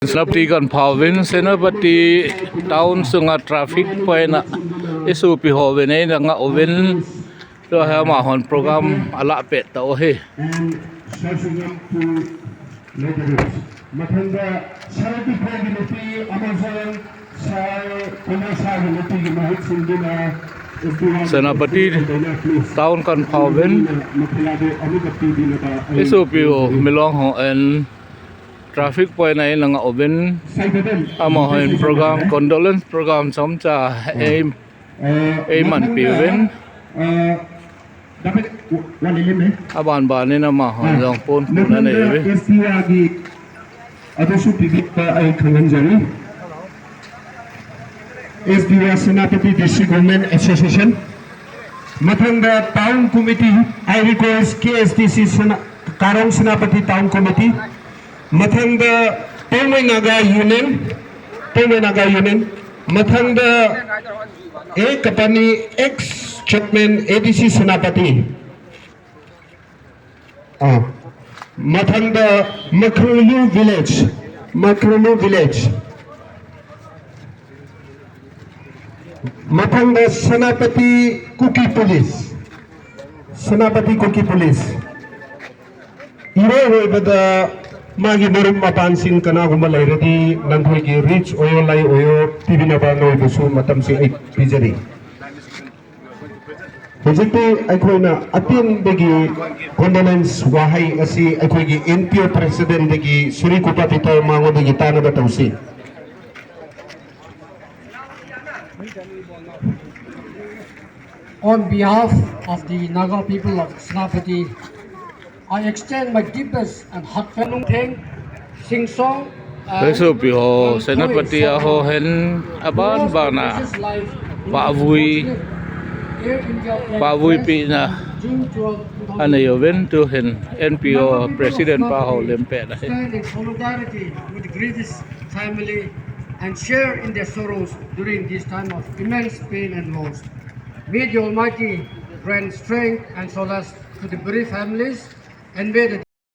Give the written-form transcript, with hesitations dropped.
Senapati kan Pavin, Senapati town sunga traffic point na isu pi hoven ay nga oven to ha mahon program ala pet ta ohe. And searching them to neighborhoods. Matanda sarati paginopi Amazon sa kumasa ginopi gimahit sindina Senapati town kan Pavin isu pi ho milong ho and traffic point này là ngõ bên mahon program condolence program sống cha em mặn biểu bên aban ban nên là mahon dòng pon pon này về SDR Senapati District Government Association Mathanga Town Committee I request KSDC Karong Senapati Town Committee Mathanga Tomai Naga Union Mathanga A Kapani ex Chairman ADC Senapati Mathanga Makrulu Village Mathanga Senapati Cookie Police Iro hoibada magi marum mapansin kana gumalay redi nanghoy gi rich oil lai oil tibina ba noy busu matam si ai pijari Hojiti aikoina atin degi condolence wahai asi aikoi gi NPO president degi Suri Kupati to mango degi tana batausi On behalf of the Naga people of Senapati, I extend my deepest and heartfelt thanks, sing song, isu pi ho Senapati ho hen aban bana pa vui pi na anh ấy bên tu hen NPO president pa ho lempe na stand in solidarity with the Grievous family and share in their sorrows during this time of immense pain and loss. May the Almighty grant strength and solace to the bereaved families and may the